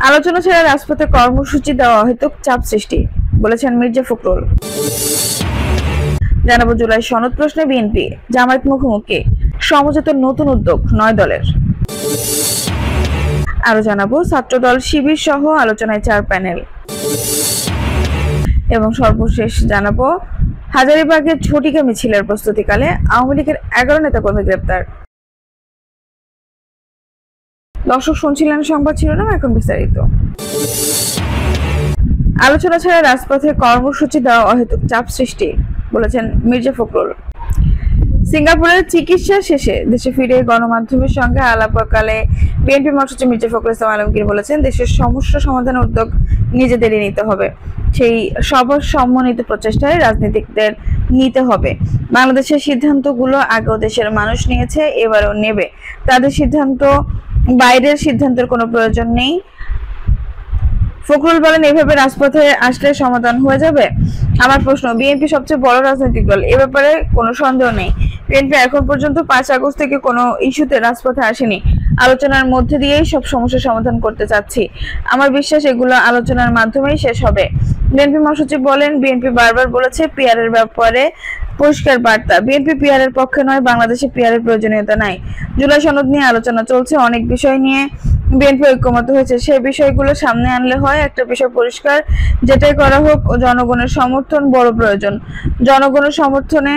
আলোচনা ছাড়া রাজপথে কর্মসূচি দেওয়া অহেতুক চাপ সৃষ্টি, বলেছেন মির্জা ফখরুল। জানাবো জুলাই সনদ প্রশ্নে বিএনপি জামায়াত মুখোমুখি, সমঝোতার নতুন উদ্যোগ 9 দলের। আরো জানাবো ছাত্রদল শিবির সহ আলোচনায় 4 প্যানেল। এবং সর্বশেষ জানাবো হাজারীবাগের ঝটিকা মিছিলের প্রস্তুতিকালে আওয়ামী লীগের 11 নেতাকর্মী গ্রেপ্তার। দর্শক শুনছিলেন সংবাদ শিরোনাম, এখন বিস্তারিত। আলোচনা ছাড়া রাজপথে কর্মসূচি দেওয়া অহেতুক চাপ সৃষ্টি, বলেছেন মির্জা ফখরুল। সিঙ্গাপুরের চিকিৎসা শেষে দেশে ফিরে গণমাধ্যমের সঙ্গে আলাপকালে বিএনপি মহাসচিব মির্জা ফখরুল ইসলাম আলমগীর বলেছেন, দেশের সমস্যা সমাধানের উদ্যোগ নিজেদেরই নিতে হবে। সেই সবার সম্মিলিত প্রচেষ্টায় রাজনীতিকদের নিতে হবে। বাংলাদেশের সিদ্ধান্তগুলো আগেও দেশের মানুষ নিয়েছে, এবারও নেবে। তাদের সিদ্ধান্ত, বাইরের সিদ্ধান্তের কোনো প্রয়োজন নেই। ফখরুল বলেন, এভাবে রাজপথে আসলে সমাধান হয়ে যাবে? আমার প্রশ্ন, বিএনপি সবচেয়ে বড় রাজনৈতিক দল, এ ব্যাপারে কোনো সন্দেহ নেই। বিএনপি এখন পর্যন্ত 5 আগস্ট থেকে কোনো ইস্যুতে রাজপথে আসেনি। আলোচনার মধ্যে দিয়েই সব সমস্যার সমাধান করতে চাচ্ছি। আমার বিশ্বাস এগুলো আলোচনার মাধ্যমেই শেষ হবে। বিএনপি মহাসচিব বলেন, বিএনপি বারবার বলেছে পিআরের ব্যাপারে পরিষ্কার বার্তা। বিএনপি পিআরের পক্ষে নয়, বাংলাদেশে পিআরের প্রয়োজনীয়তা নাই। জুলাই সনদ নিয়ে আলোচনা চলছে, অনেক বিষয় নিয়ে বিএনপি ঐক্যমত হয়েছে। সেই বিষয়গুলো সামনে আনলে হয়। একটা বিষয় পরিষ্কার, যেটাই করা হোক জনগণের সমর্থন বড় প্রয়োজন। জনগণের সমর্থনে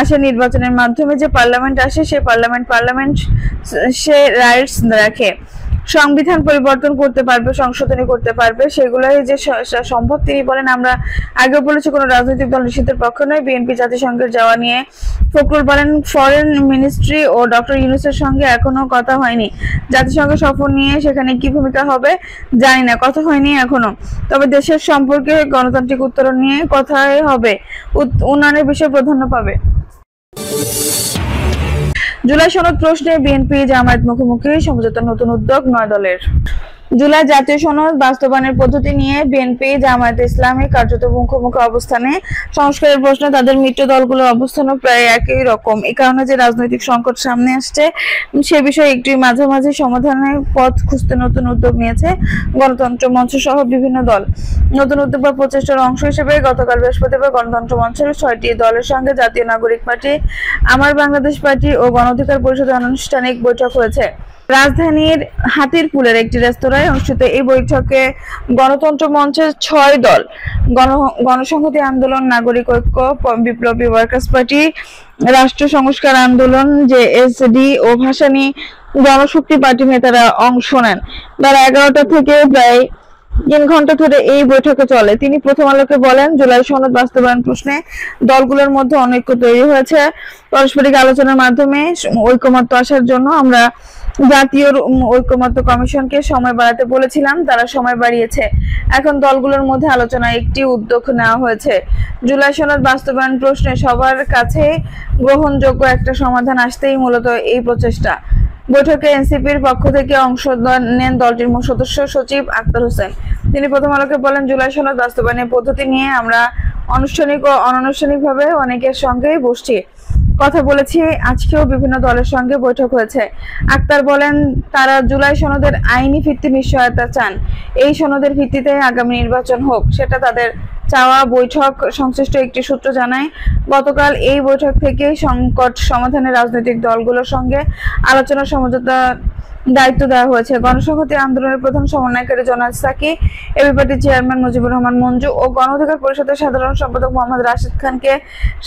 আসে নির্বাচনের মাধ্যমে যে পার্লামেন্ট আসে, সেই পার্লামেন্ট সে রাইটস রাখে। সংবিধান পরিবর্তন করতে পারবে, সংশোধনী করতে পারবে, সেগুলোই যে সম্ভব। তিনি বলেন, আমরা আগে বলেছি কোনো রাজনৈতিক দল নিষিদ্ধের পক্ষে নয়। বিএনপি জাতিসংঘের যাওয়া নিয়ে ফখরুল বলেন, ফরেন মিনিস্ট্রি ও ডক্টর ইউনূসের সঙ্গে এখনো কথা হয়নি। জাতিসংঘ সফর নিয়ে সেখানে কি ভূমিকা হবে জানি না, কথা হয়নি এখনো। তবে দেশের সম্পর্কে গণতান্ত্রিক উত্তরণ নিয়ে কথাই হবে, উন্নয়নের বিষয় প্রাধান্য পাবে। জুলাই সনদ প্রশ্নে বিএনপি জামায়াত মুখোমুখি, সমঝোতার নতুন উদ্যোগ 9 দলের। জুলাই জাতীয় সনদ বাস্তবায়নের পদ্ধতি নিয়ে বিএনপি জামায়াত ইসলামী কার্যত মুখোমুখি অবস্থানে। সংস্কারের প্রশ্নে তাদের মিত্র দলগুলোর অবস্থানও প্রায় একই রকম। এই কারণে যে রাজনৈতিক সংকট সামনে আসছে সে বিষয়ে একটি মাঝামাঝি সমাধানের পথ খুঁজতে নতুন উদ্যোগ নিয়েছে গণতন্ত্র মঞ্চ সহ বিভিন্ন দল। নতুন উদ্যোগ বা প্রচেষ্টার অংশ হিসেবে গতকাল বৃহস্পতিবার গণতন্ত্র মঞ্চের 6টি দলের সঙ্গে জাতীয় নাগরিক পার্টি, আমার বাংলাদেশ পার্টি ও গণ অধিকার পরিষদের আনুষ্ঠানিক বৈঠক হয়েছে। রাজধানীর হাতিরপুলের একটি রেস্তোরাঁয় অনুষ্ঠিত এই বৈঠকে গণতন্ত্র মঞ্চের 6 দল, গণসংহতি আন্দোলন, নাগরিক ঐক্য, বিপ্লবী ওয়ার্কার্স পার্টি, রাষ্ট্র সংস্কার আন্দোলন, জেএসডি ও ভাসানী জনশক্তি পার্টি নেতারা অংশ নেন। বেলা 11টা থেকে প্রায় 3 ঘন্টা ধরে এই বৈঠকে চলে। তিনি প্রথম আলোকে বলেন, জুলাই সনদ বাস্তবায়ন প্রশ্নে দলগুলোর মধ্যে অনৈক্য তৈরি হয়েছে। পারস্পরিক আলোচনার মাধ্যমে ঐকমত্য আসার জন্য আমরা জাতীয় ঐকমত্য কমিশনকে সময় বাড়াতে বলেছিলাম, তারা সময় বাড়িয়েছে। এখন দলগুলোর মধ্যে আলোচনায় একটি উদ্যোগ নেওয়া হয়েছে। জুলাই সনদ বাস্তবায়ন প্রশ্নে সবার কাছে গ্রহণযোগ্য একটা সমাধান আসতেই মূলত এই প্রচেষ্টা। বৈঠকে এনসিপির পক্ষ থেকে অংশ নেন দলটির সদস্য সচিব আক্তার হোসেন। তিনি প্রথম আলোকে বলেন, জুলাই সনদ বাস্তবায়নের পদ্ধতি নিয়ে আমরা আনুষ্ঠানিক ও অনানুষ্ঠানিকভাবে অনেকের সঙ্গেই বসছি, কথা বলেছি। আজকেও বিভিন্ন দলের সঙ্গে বৈঠক হয়েছে। আক্তার বলেন, তারা জুলাই সনদের আইনি ভিত্তি নিশ্চয়তা চান। এই সনদের ভিত্তিতে আগামী নির্বাচন হোক, সেটা তাদের চাওয়া। বৈঠক সংশ্লিষ্ট একটি সূত্র জানায়, গতকাল এই বৈঠক থেকে সংকট সমাধানে রাজনৈতিক দলগুলোর সঙ্গে আলোচনা সমঝোতা দায়িত্ব দেওয়া হয়েছে। গণসংহতি আন্দোলনের প্রধান সমন্বয়কারী জনাজ সাকি, এবি পার্টির চেয়ারম্যান মুজিবুর রহমান মঞ্জু ও গণ অধিকার পরিষদের সাধারণ সম্পাদক মোহাম্মদ রাশেদ খানকে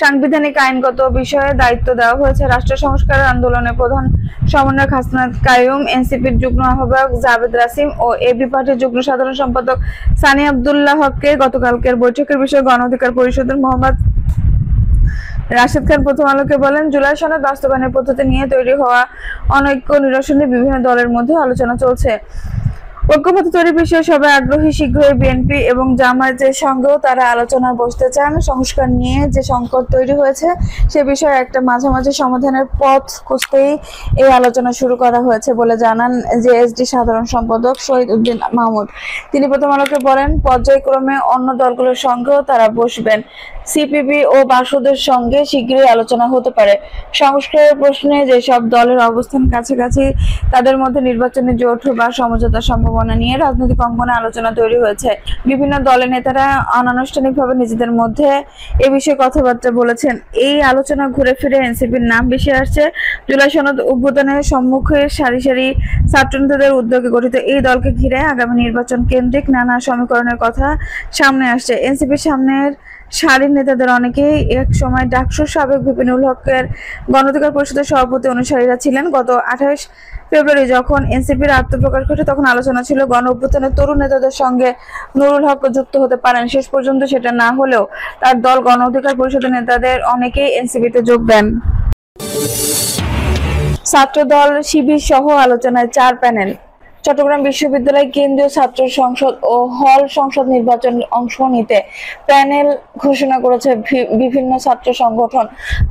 সাংবিধানিক আইনগত বিষয়ে দায়িত্ব দেওয়া হয়েছে। রাষ্ট্র সংস্কার আন্দোলনের প্রধান সমন্বয়ক হাসনাত কাইয়ুম, এনসিপির যুগ্ম আহ্বায়ক জাবেদ রাসিম ও এবি পার্টির যুগ্ম সাধারণ সম্পাদক সানি আব্দুল্লাহ হককে গতকালকের বৈঠকের বিষয়ে গণ অধিকার পরিষদের মোহাম্মদ রাশেদ খান প্রথম আলোকে বলেন, জুলাই সনদ বাস্তবায়নের পদ্ধতি নিয়ে তৈরি হওয়া অনৈক্য নিরসনে বিভিন্ন দলের মধ্যে আলোচনা চলছে। ঐক্যমত্য তৈরির বিষয়ে সবাই আগ্রহী। শীঘ্রই বিএনপি এবং জামায়াতের সঙ্গেও তারা আলোচনায় বসতে চান। সংস্কার নিয়ে যে সংকট তৈরি হয়েছে সে বিষয়ে একটা মাঝামাঝি সমাধানের পথ খুঁজতেই এই আলোচনা শুরু করা হয়েছে বলে জানান জেএসডি সাধারণ সম্পাদক শহীদ উদ্দিন মাহমুদ। তিনি প্রথম আলোকে বলেন, পর্যায়ক্রমে অন্য দলগুলোর সঙ্গেও তারা বসবেন। সিপিবি ও বাসদের সঙ্গে শীঘ্রই আলোচনা হতে পারে। সংস্কারের প্রশ্নে যেসব দলের অবস্থান কাছাকাছি তাদের মধ্যে নির্বাচনী জোট বা সমঝোতার সম্ভাবনা নিয়ে রাজনৈতিক অঙ্গনে আলোচনা তৈরি হয়েছে। বিভিন্ন দলের নেতারা অনানুষ্ঠানিকভাবে নিজেদের মধ্যে এ বিষয়ে কথাবার্তা বলেছেন। এই আলোচনা ঘুরে ফিরে এনসিপির নাম বেশি আসছে। জুলাই সনদ অভ্যুত্থানের সম্মুখে সারি সারি ছাত্রনেতাদের উদ্যোগে গঠিত এই দলকে ঘিরে আগামী নির্বাচন কেন্দ্রিক নানা সমীকরণের কথা সামনে আসছে। এনসিপির সামনের সারির নেতাদের অনেকেই এক সময় ডাকসুর সাবেক ভিপি নুরুল হকের গণ অধিকার পরিষদের সভাপতি অনুসারীরা ছিলেন। গত 28 ফেব্রুয়ারি যখন এনসিপির আত্মপ্রকাশ ঘটে তখন আলোচনা ছিল গণ অভ্যুত্থানের তরুণ নেতাদের সঙ্গে নুরুল হক যুক্ত হতে পারেন। শেষ পর্যন্ত সেটা না হলেও তার দল গণ অধিকার পরিষদের নেতাদের অনেকেই এনসিপিতে যোগ দেন। ছাত্রদল শিবির সহ আলোচনায় 4 প্যানেল। চট্টগ্রাম বিশ্ববিদ্যালয় কেন্দ্রীয় ছাত্র সংসদ ও হল সংসদ নির্বাচনে অংশ নিতে প্যানেল ঘোষণা করেছে বিভিন্ন ছাত্র সংগঠন।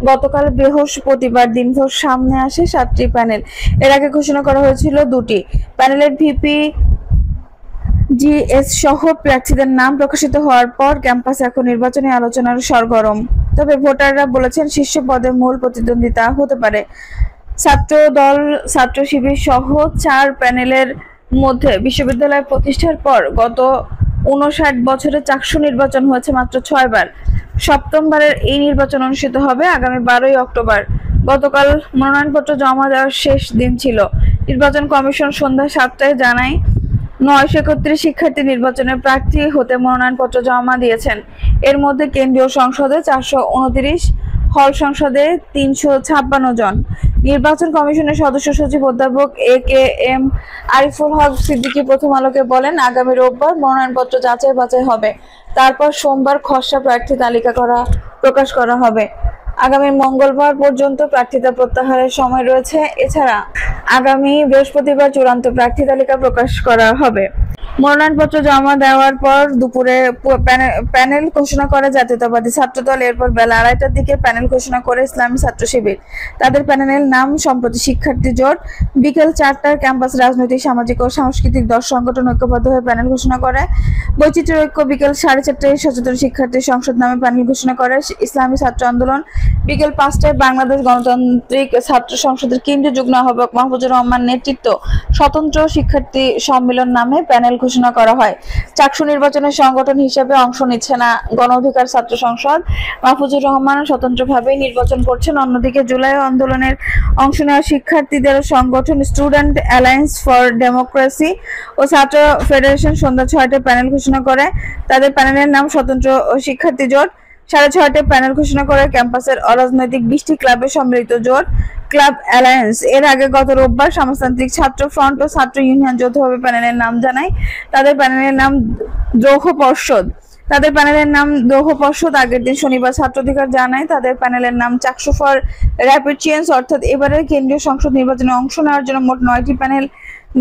গতকাল বৃহস্পতিবার দিনভর সামনে আসে 7টি প্যানেল। এর আগে ঘোষণা করা হয়েছিল 2টি প্যানেলের ভিপি জিএস সহ প্রার্থীদের নাম প্রকাশিত হওয়ার পর ক্যাম্পাসে এখন নির্বাচনী আলোচনার সরগরম। তবে ভোটাররা বলেছেন শীর্ষ পদে মূল প্রতিদ্বন্দ্বিতা হতে পারে। ছাত্র দল ছাত্র শিবির সহ 4 প্যানেলের মধ্যে বিশ্ববিদ্যালয় প্রতিষ্ঠার পর গত 59 বছরে চাকসু নির্বাচন হয়েছে মাত্র 6 বার। 7মবারের এই নির্বাচন অনুষ্ঠিত হবে আগামী 12ই অক্টোবর। গতকাল মনোনয়নপত্র জমা দেওয়ার শেষ দিন ছিল। নির্বাচন কমিশন সন্ধ্যা 7টায় জানায় 931 শিক্ষার্থী নির্বাচনের প্রার্থী হতে মনোনয়নপত্র জমা দিয়েছেন। এর মধ্যে কেন্দ্রীয় সংসদে 429, হল সংসদে 356 জন। নির্বাচন কমিশনের সদস্য সচিব অধ্যাপক এ.কে.এম. আরিফুল হক সিদ্দিকী প্রথম আলোকে বলেন, আগামী রোববার মনোনয়নপত্র যাচাই বাছাই হবে। তারপর সোমবার খসড়া প্রার্থী তালিকা প্রকাশ করা হবে। আগামী মঙ্গলবার পর্যন্ত প্রার্থিতা প্রত্যাহারের সময় রয়েছে। এছাড়া আগামী বৃহস্পতিবার চূড়ান্ত প্রার্থী তালিকা প্রকাশ করা হবে। মনোনয়নপত্র জমা দেওয়ার পর দুপুরে প্যানেল ঘোষণা করে জাতীয়তাবাদী ছাত্রদল। এরপর বেলা 2:30টার দিকে প্যানেল ঘোষণা করে ইসলামী ছাত্র শিবির। তাদের প্যানেলের নাম সম্প্রতি শিক্ষার্থী জোট। বিকেল 4টার ক্যাম্পাস রাজনৈতিক, সামাজিক ও সাংস্কৃতিক 10 সংগঠন ঐক্যবদ্ধ হয়ে প্যানেল ঘোষণা করে। বৈচিত্র্য ঐক্য বিকেল 4:30টায় সচেতন শিক্ষার্থী সংসদ নামে প্যানেল ঘোষণা করে ইসলামী ছাত্র আন্দোলন। বিকেল 5টায় বাংলাদেশ গণতান্ত্রিক ছাত্র সংসদের কেন্দ্রীয় যুগ্ম আহ্বায়ক মাহফুজুর রহমান নেতৃত্ব স্বতন্ত্র শিক্ষার্থী সম্মেলন নামে প্যানেল ঘোষণা করা হয়। চাকসু নির্বাচনের সংগঠন হিসেবে অংশ নিচ্ছে না গণ অধিকার ছাত্র সংসদ। মাহফুজুর রহমান স্বতন্ত্রভাবেই নির্বাচন করছেন। অন্যদিকে জুলাই আন্দোলনের অংশ নেওয়া শিক্ষার্থীদের সংগঠন স্টুডেন্ট অ্যালায়েন্স ফর ডেমোক্রেসি ও ছাত্র ফেডারেশন সন্ধ্যা 6টায় প্যানেল ঘোষণা করে। তাদের প্যানেলের নাম স্বতন্ত্র শিক্ষার্থী জোট। 6:30টায় প্যানেল ঘোষণা করে ক্যাম্পাসের অরাজনৈতিক 20টি ক্লাবের সম্মিলিত জোট ক্লাব অ্যালায়েন্স। এর আগে গত রোববার সমাজতান্ত্রিক ছাত্র ফ্রন্ট ও ছাত্র ইউনিয়ন যৌথভাবে প্যানেলের নাম জানায়। তাদের প্যানেলের নাম দ্রোহ পর্ষদ। আগের দিন শনিবার ছাত্র অধিকার জানায় তাদের প্যানেলের নাম চাকসু ফর র্যাপিড চেঞ্জ। অর্থাৎ এবারের কেন্দ্রীয় সংসদ নির্বাচনে অংশ নেওয়ার জন্য মোট 9টি প্যানেল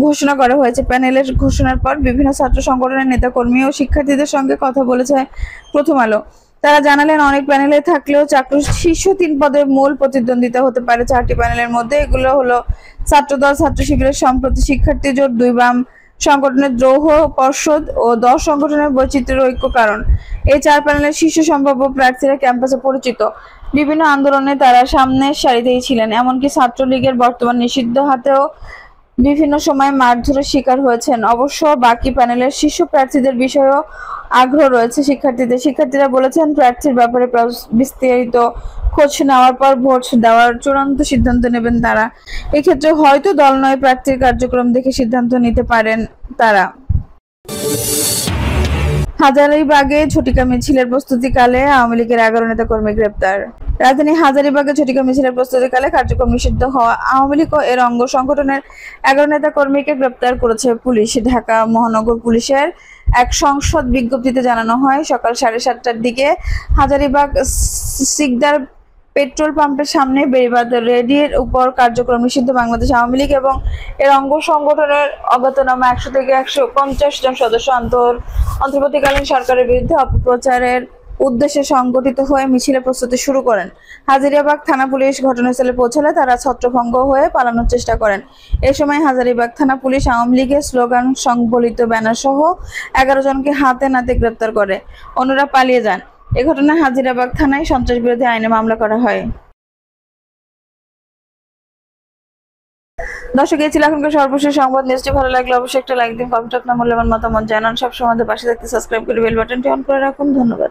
ঘোষণা করা হয়েছে। প্যানেলের ঘোষণার পর বিভিন্ন ছাত্র সংগঠনের নেতাকর্মী ও শিক্ষার্থীদের সঙ্গে কথা বলেছে প্রথম আলো। তারা জানালেন, অনেক প্যানেলে থাকলেও চাকরির শীর্ষ 3 পদে মূল প্রতিদ্বন্দ্বিতা হতে পারে 4টি প্যানেলের মধ্যে। এগুলো হলো ছাত্রদল, ছাত্র শিবিরের সম্প্রতি শিক্ষার্থী জোট, 2 বাম সংগঠনের দ্রোহ পর্ষদ ও 10 সংগঠনের বৈচিত্র্য ঐক্য। কারণ এই 4 প্যানেলের শীর্ষ সম্ভাব্য প্রার্থীরা ক্যাম্পাসে পরিচিত। বিভিন্ন আন্দোলনে তারা সামনের সারিতেই ছিলেন। এমনকি ছাত্রলীগের বর্তমান নিষিদ্ধ হাতেও বিভিন্ন সময় মারধরের শিকার হয়েছেন। অবশ্য বাকি প্যানেলের শীর্ষ প্রার্থীদের বিষয়েও আগ্রহ রয়েছে শিক্ষার্থীরা বলেছেন, প্রার্থীর ব্যাপারে বিস্তারিত খোঁজ নেওয়ার পর ভোট দেওয়ার চূড়ান্ত সিদ্ধান্ত নেবেন তারা। এক্ষেত্রে হয়তো দল নয়, প্রার্থীর কার্যক্রম দেখে সিদ্ধান্ত নিতে পারেন তারা। হাজারীবাগে ঝটিকা মিছিলের প্রস্তুতিকালে আওয়ামী লীগের 11 নেতাকর্মী গ্রেপ্তার। রাজধানী হাজারীবাগে ঝটিকা মিছিলের প্রস্তুতিকালে কার্যক্রম নিষিদ্ধ হওয়া আওয়ামী লীগ ও এর অঙ্গ সংগঠনের 11 নেতাকর্মীকে গ্রেপ্তার করেছে পুলিশ। ঢাকা মহানগর পুলিশের এক সংসদ বিজ্ঞপ্তিতে জানানো হয়, সকাল 7:30টার দিকে হাজারীবাগ সিকদার পেট্রোল পাম্পের সামনে বেড়িবাঁধ রেডির উপর কার্যক্রম নিষিদ্ধ বাংলাদেশ আওয়ামী লীগ এবং এর অঙ্গ সংগঠনের অজ্ঞাতনামা 100 থেকে 150 জন সদস্য অন্তর্বর্তীকালীন সরকারের বিরুদ্ধে অপপ্রচারের উদ্দেশ্যে সংগঠিত হয়ে মিছিলের প্রস্তুতি শুরু করেন। হাজারীবাগ থানা পুলিশ ঘটনাস্থলে পৌঁছালে তারা ছত্রভঙ্গ হয়ে পালানোর চেষ্টা করেন। এ সময় হাজারীবাগ থানা পুলিশ আওয়ামী লীগের স্লোগান সংবলিত ব্যানার সহ 11 জনকে হাতে নাতে গ্রেপ্তার করে। অন্যরা পালিয়ে যান। এ ঘটনায় হাজিরাবাগ থানায় সন্ত্রাস বিরোধী আইনে মামলা করা হয়। দর্শক, এই ছিল এখনকার সর্বশেষ সংবাদ। নিউজটি ভালো লাগলে অবশ্যই একটা লাইক দিন, কমেন্ট আপনার মূল্যবান মতামত জানান। সবসময় আমাদের পাশে থাকতে সাবস্ক্রাইব করে বেল বাটনটি অন করে রাখুন। ধন্যবাদ।